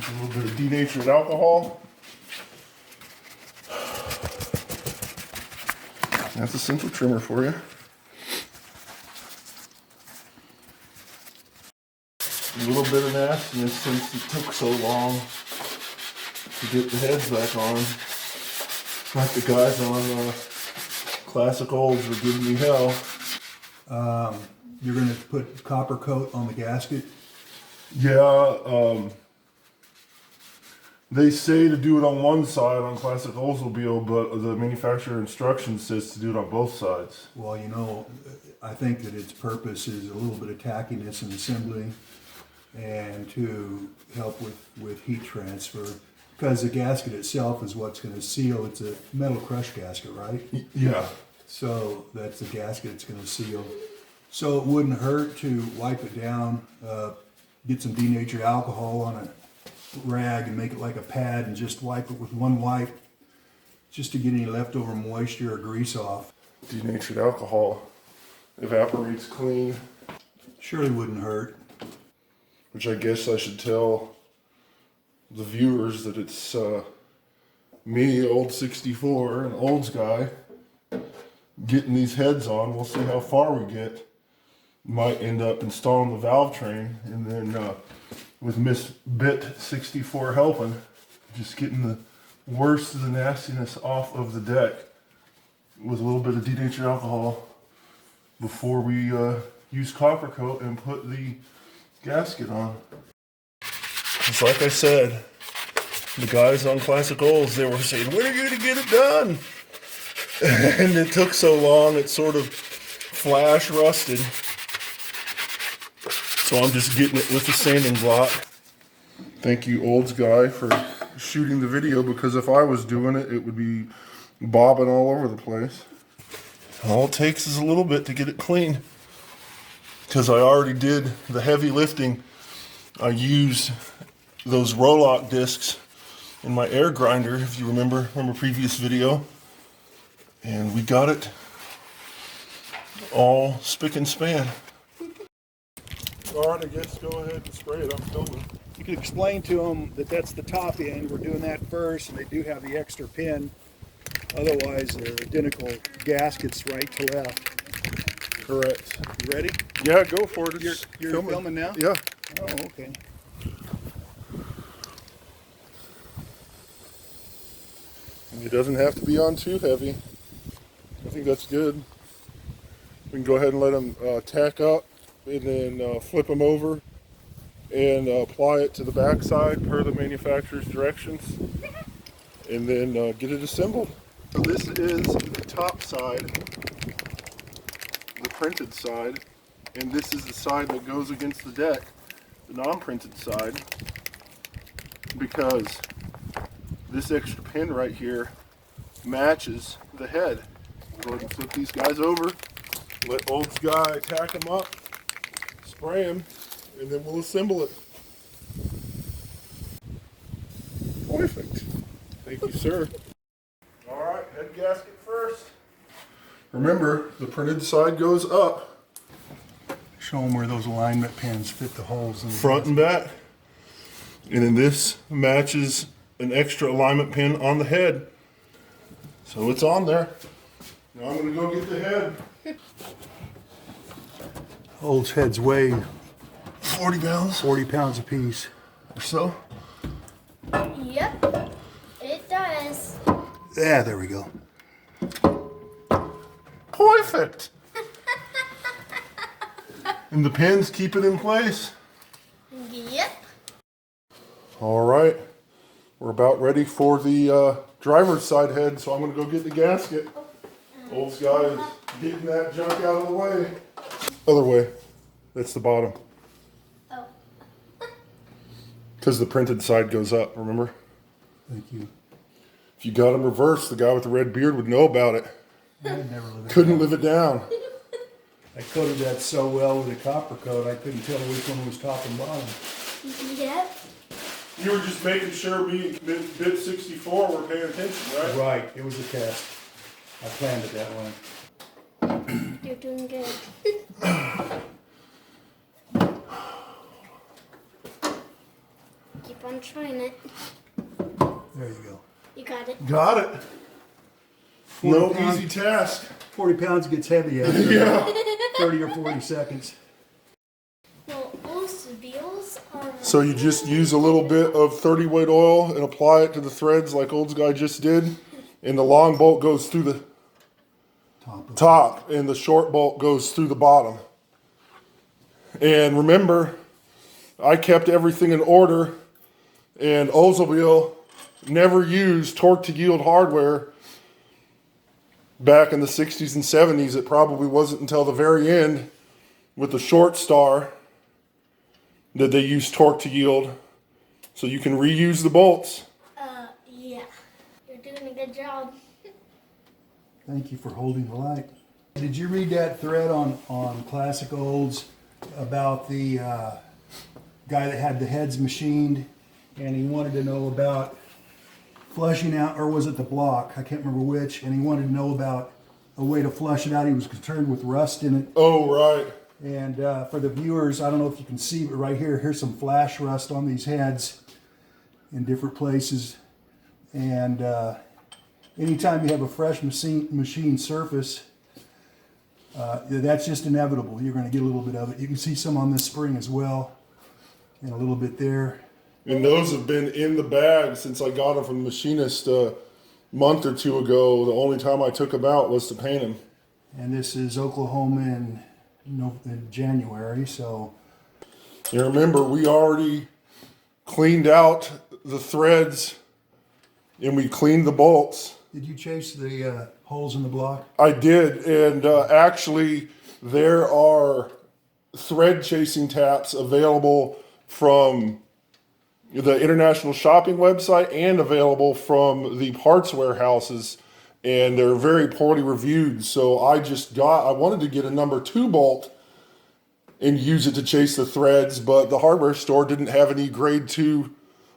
a little bit of denatured alcohol. That's a simple trimmer for you. A little bit of nastiness since it took so long to get the heads back on. Like the guys on Classic Olds were giving me hell. You're going to put copper coat on the gasket? Yeah, they say to do it on one side on Classic Oldsmobile, but the manufacturer instructions says to do it on both sides. Well, you know, I think that its purpose is a little bit of tackiness in assembly and to help with heat transfer. Because the gasket itself is what's going to seal. It's a metal crush gasket, right? Yeah. So that's the gasket it's going to seal. So it wouldn't hurt to wipe it down, get some denatured alcohol on a rag and make it like a pad and just wipe it with one wipe just to get any leftover moisture or grease off. Denatured alcohol evaporates clean. Surely wouldn't hurt. Which I guess I should tell the viewers that it's me, Old64, and Oldsguy, getting these heads on. We'll see how far we get. Might end up installing the valve train, and then with Miss Bit64 helping, just getting the worst of the nastiness off of the deck with a little bit of denatured alcohol before we use copper coat and put the gasket on. It's like I said, the guys on Classic Olds, they were saying, when are you going to get it done? And it took so long, it sort of flash rusted. So I'm just getting it with the sanding block. Thank you, Oldsguy, for shooting the video, because if I was doing it, it would be bobbing all over the place. All it takes is a little bit to get it clean. Because I already did the heavy lifting. I used those Rolock discs in my air grinder, if you remember from a previous video. And we got it all spick and span. All right, I guess go ahead and spray it. I'm filming. You can explain to them that that's the top end. We're doing that first, and they do have the extra pin. Otherwise, they're identical gaskets right to left. Correct. You ready? Yeah, go for it. It's You're filming now? Yeah. Oh, okay. And it doesn't have to be on too heavy. I think that's good. We can go ahead and let them tack up, and then flip them over and apply it to the back side per the manufacturer's directions, and then get it assembled. So this is the top side, the printed side, and this is the side that goes against the deck, the non-printed side, because this extra pin right here matches the head. Go ahead and flip these guys over, let Oldsguy tack them up, spray them, and then we'll assemble it. Perfect. Thank you, sir. All right, head gasket first. Remember, the printed side goes up. Show them where those alignment pins fit the holes in the Front and back. And then this matches an extra alignment pin on the head. So it's on there. Now I'm going to go get the head. Old's heads weigh 40 pounds 40 pounds a piece. or so. Yep, it does. Yeah, there we go. Perfect. And the pins keep it in place. Yep. All right. We're about ready for the driver's side head, so I'm going to go get the gasket. Oldsguy is getting that junk out of the way. Other way. That's the bottom. Oh. Because the printed side goes up, remember? Thank you. If you got them reversed, the guy with the red beard would know about it. I'd never live it Couldn't live it down. I coated that so well with a copper coat, I couldn't tell which one was top and bottom. Yep. You were just making sure me, Bit64, were paying attention, right? Right, it was a test. I planned it that way. You're doing good. Keep Keep on trying it. There you go. You got it. Got it. No 40 pounds. easy task. 40 pounds gets heavy after Yeah. 30 or 40 seconds. Well, Oldsmobiles are. So you just use a little bit of 30 weight oil and apply it to the threads like Oldsguy just did. And the long bolt goes through the top and the short bolt goes through the bottom. And remember, I kept everything in order, and Oldsmobile never used torque to yield hardware back in the 60s and 70s. It probably wasn't until the very end with the short star that they used torque to yield. So you can reuse the bolts. Yeah. You're doing a good job. Thank you for holding the light. Did you read that thread on Classic Olds about the guy that had the heads machined, and he wanted to know about flushing out, or was it the block? I can't remember which. And he wanted to know about a way to flush it out. He was concerned with rust in it. Oh, right. And for the viewers, I don't know if you can see, but right here, here's some flash rust on these heads in different places. And anytime you have a fresh machine surface, that's just inevitable. You're going to get a little bit of it. You can see some on this spring as well, and a little bit there. And those have been in the bag since I got them from the machinist a month or two ago. The only time I took them out was to paint them. And this is Oklahoma in January, so. And remember, we already cleaned out the threads and we cleaned the bolts. Did you chase the holes in the block? I did, and actually there are thread chasing taps available from the international shopping website and available from the parts warehouses, and they're very poorly reviewed. So I wanted to get a number 2 bolt and use it to chase the threads, but the hardware store didn't have any grade 2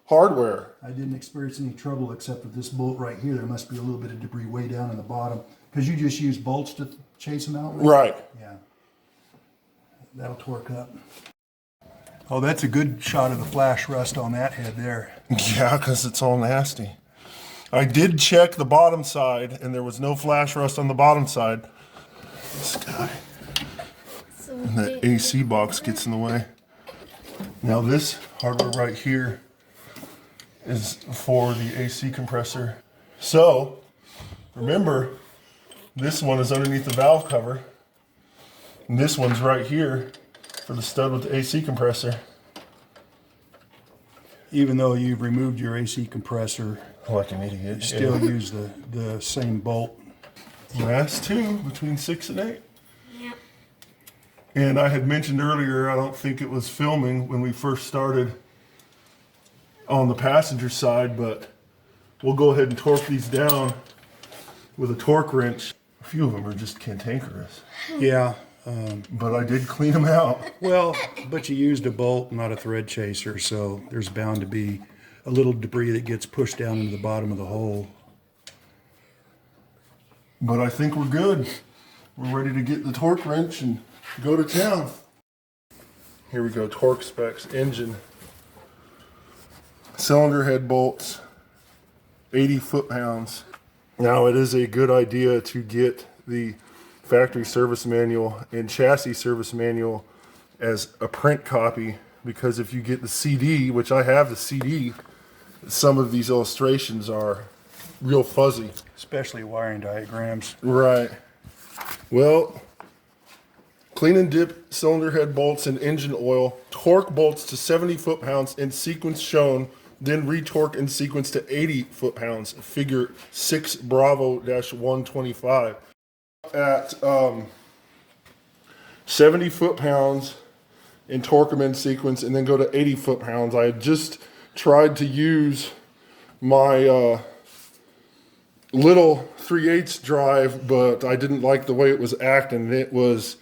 hardware. I didn't experience any trouble except with this bolt right here. There must be a little bit of debris way down in the bottom, because you just use bolts to chase them out with? Right. Yeah. That'll torque up. Oh, that's a good shot of the flash rust on that head there. Yeah, because it's all nasty. I did check the bottom side, and there was no flash rust on the bottom side. This guy. And that AC box gets in the way. Now this hardware right here is for the AC compressor. So, remember, this one is underneath the valve cover. And this one's right here for the stud with the AC compressor. Even though you've removed your AC compressor, Like an idiot. you still use the same bolt. Last 2 between 6 and 8. Yeah. And I had mentioned earlier, I don't think it was filming when we first started on the passenger side, but we'll go ahead and torque these down with a torque wrench. A few of them are just cantankerous, Yeah. but I did clean them out. Well, but you used a bolt, not a thread chaser, so there's bound to be a little debris that gets pushed down into the bottom of the hole. But I think we're good. We're ready to get the torque wrench and go to town. Here we go, torque specs, engine. Cylinder head bolts, 80 foot-pounds. Now it is a good idea to get the factory service manual and chassis service manual as a print copy, because if you get the CD, which I have the CD, some of these illustrations are real fuzzy. Especially wiring diagrams. Right. Well, clean and dip cylinder head bolts in engine oil, torque bolts to 70 foot-pounds in sequence shown, then retorque in sequence to 80 foot-pounds, figure 6 Bravo-125. At 70 foot-pounds and torque them in sequence, and then go to 80 foot-pounds. I had just tried to use my little 3/8 drive, but I didn't like the way it was acting. It was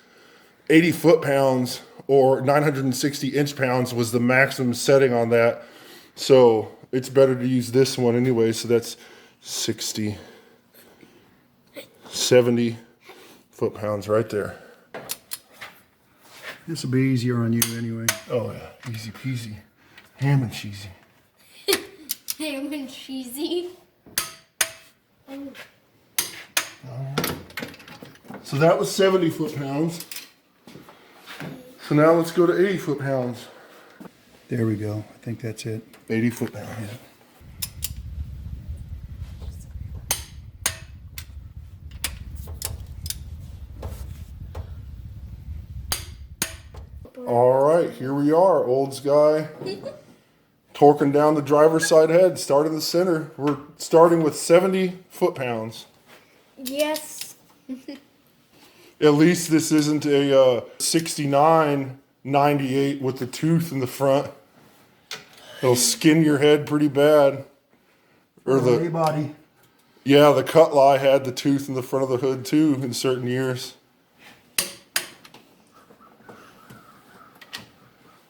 80 foot-pounds or 960 inch-pounds was the maximum setting on that. So it's better to use this one anyway. So that's 60, 70 foot-pounds right there. This will be easier on you anyway. Oh yeah, easy peasy, ham and cheesy. ham and cheesy. So that was 70 foot-pounds. So now let's go to 80 foot-pounds. There we go. I think that's it. 80 foot-pounds. All right, here we are, Oldsguy. Torquing down the driver's side head, start in the center. We're starting with 70 foot-pounds. Yes. At least this isn't a 69 98 with the tooth in the front. It'll skin your head pretty bad. Or Hey, body. yeah, the Cutlass had the tooth in the front of the hood too in certain years.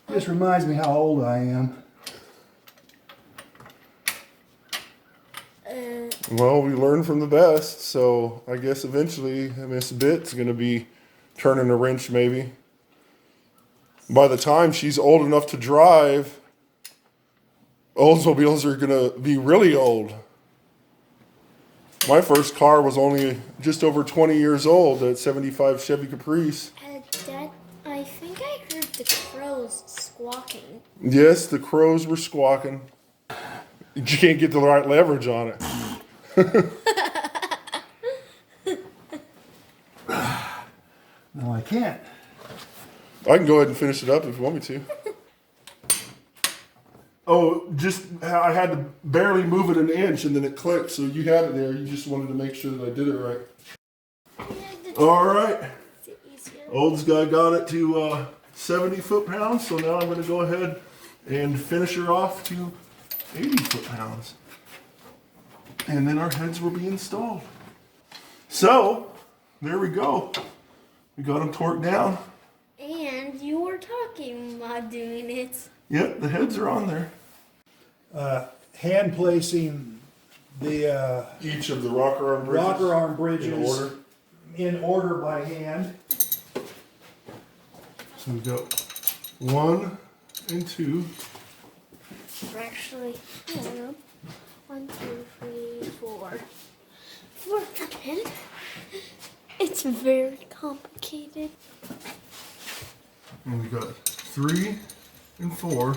This reminds me how old I am. Well, we learn from the best, so I guess eventually Miss Bit's gonna be turning a wrench maybe. By the time she's old enough to drive, Oldsmobiles are gonna be really old. My first car was only just over 20 years old, that 75 Chevy Caprice. Dad, I think I heard the crows squawking. Yes, the crows were squawking. You can't get the right leverage on it. No, I can't. I can go ahead and finish it up if you want me to. Oh, I had to barely move it an inch and then it clicked, so you had it there. You just wanted to make sure that I did it right. All right. Oldsguy got it to 70 foot-pounds, so now I'm going to go ahead and finish her off to 80 foot-pounds. And then our heads will be installed. So, there we go. We got them torqued down. And you were talking while doing it. Yep, the heads are on there. Hand placing the Each of the rocker arm bridges. rocker arm bridges In order. in order by hand. So we got 1 and 2. Actually, I don't know. 1, 2, 3, 4. 4 coming. It's very complicated. And we got 3 and 4.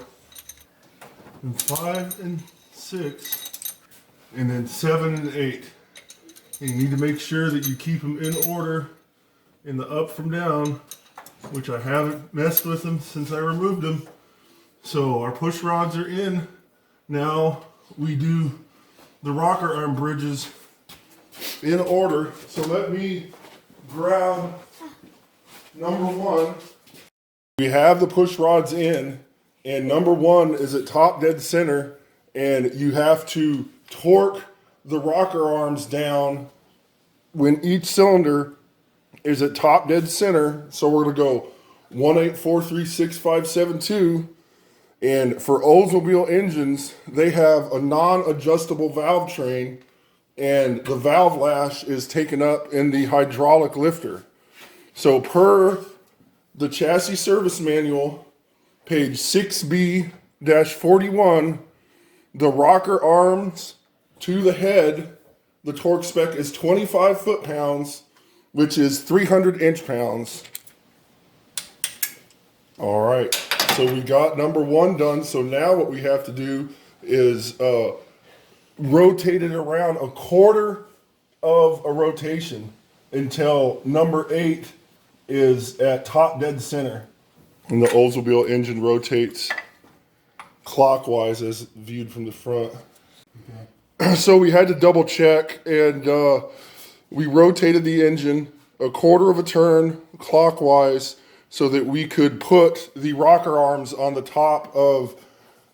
And 5 and 6. And then 7 and 8. And you need to make sure that you keep them in order in the up from down, which I haven't messed with them since I removed them. So our push rods are in. Now we do the rocker arm bridges in order. So let me grab number 1. We have the push rods in, and number 1 is at top dead center, and you have to torque the rocker arms down when each cylinder is at top dead center. So we're gonna go 1, 8, 4, 3, 6, 5, 7, 2. And for Oldsmobile engines, they have a non-adjustable valve train, and the valve lash is taken up in the hydraulic lifter. So per the chassis service manual, page 6B-41, the rocker arms to the head, the torque spec is 25 foot-pounds, which is 300 inch-pounds. All right, so we got number 1 done. So now what we have to do is rotate it around a quarter of a rotation until number 8 is at top dead center. And the Oldsmobile engine rotates clockwise as viewed from the front. Okay. So we had to double check, and we rotated the engine a quarter of a turn clockwise so that we could put the rocker arms on the top of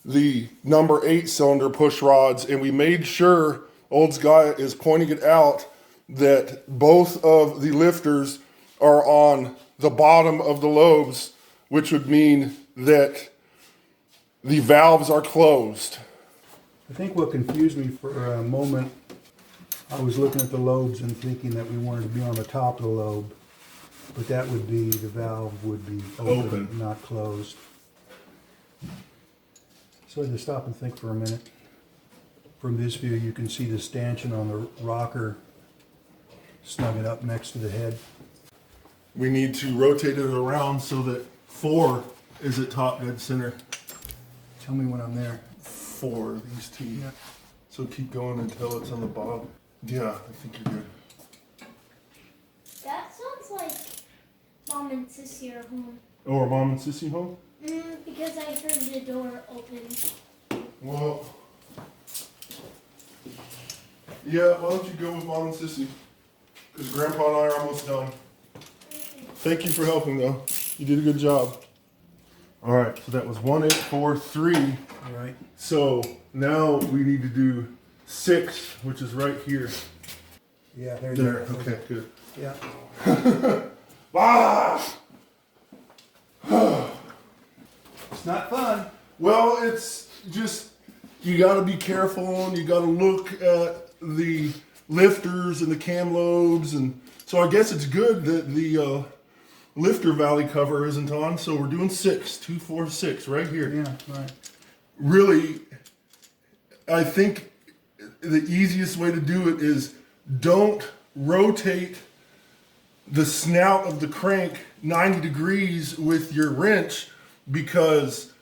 the number 8 cylinder push rods, and we made sure, Oldsguy is pointing it out, that both of the lifters are on the bottom of the lobes, which would mean that the valves are closed. I think what confused me for a moment, I was looking at the lobes and thinking that we wanted to be on the top of the lobe, but that would be, the valve would be open. Not closed. So I had to stop and think for a minute. From this view, you can see the stanchion on the rocker snugging up next to the head. We need to rotate it around so that 4 is at top dead center. Tell me when I'm there. 4, these two. Yeah. So keep going until it's on the bottom. Yeah, I think you're good. That sounds like Mom and Sissy are home. Oh, are Mom and Sissy home? Because I heard the door open. Well, yeah, why don't you go with Mom and Sissy? Because Grandpa and I are almost done. Thank you for helping, though. You did a good job. All right, so that was 1, 8, 4, 3. All right. So now we need to do 6, which is right here. Yeah, there. Okay, good. Yeah. Ah! It's not fun. Well, it's just, you got to be careful and you got to look at the lifters and the cam lobes. And so I guess it's good that the lifter valley cover isn't on. So we're doing 6, 2, 4, 6 right here. Yeah, right. Really, I think the easiest way to do it is don't rotate the snout of the crank 90 degrees with your wrench, because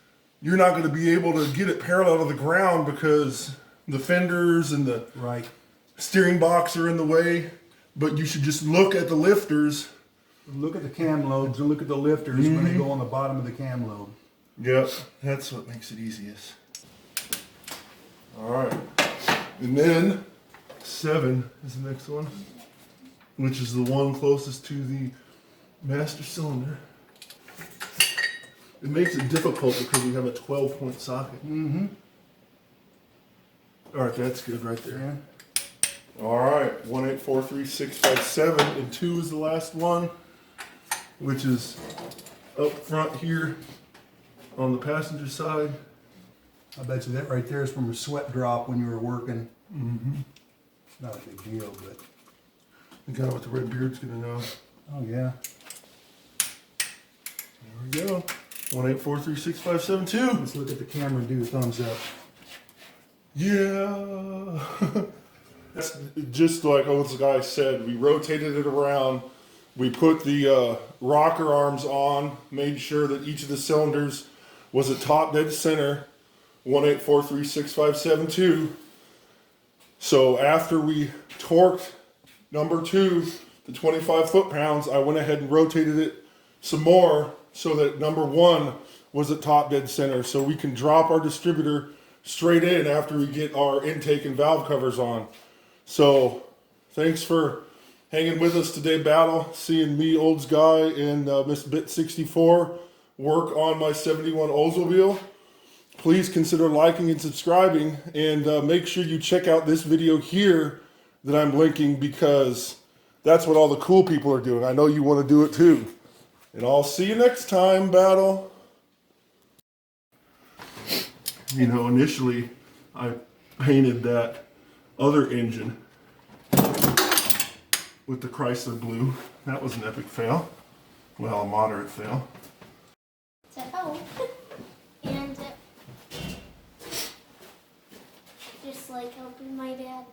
you're not going to be able to get it parallel to the ground because the fenders and the Right. steering box are in the way. But you should just look at the lifters. Look at the cam lobes and look at the lifters when they go on the bottom of the cam lobe. Yep, that's what makes it easiest. All right, and then 7 is the next one, which is the one closest to the master cylinder. It makes it difficult because we have a 12-point socket. Mm-hmm. All right, that's good right there. Yeah. All right, 1, 8, 4, 3, 6, 5, 7, and 2 is the last one, which is up front here on the passenger side. I bet you that right there is from a sweat drop when you were working. Mm-hmm. Not a big deal, but. The guy with the red beard's gonna know. Oh, yeah. There we go. 1, 8, 4, 3, 6, 5, 7, 2. Let's look at the camera and do a thumbs up. Yeah. That's just like Oldsguy said. We rotated it around. We put the rocker arms on, made sure that each of the cylinders was at top dead center. 1, 8, 4, 3, 6, 5, 7, 2. So after we torqued number 2 to 25 foot-pounds, I went ahead and rotated it some more so that number 1 was at top dead center. So we can drop our distributor straight in after we get our intake and valve covers on. So thanks for hanging with us today, Battle. Seeing me, Oldsguy, and Miss Bit64 work on my 71 Oldsmobile. Please consider liking and subscribing, and make sure you check out this video here that I'm linking, because that's what all the cool people are doing. I know you want to do it too. And I'll see you next time, Battle. You know, initially I painted that other engine with the Chrysler blue. That was an epic fail. Well, a moderate fail. So, and just like helping my dad.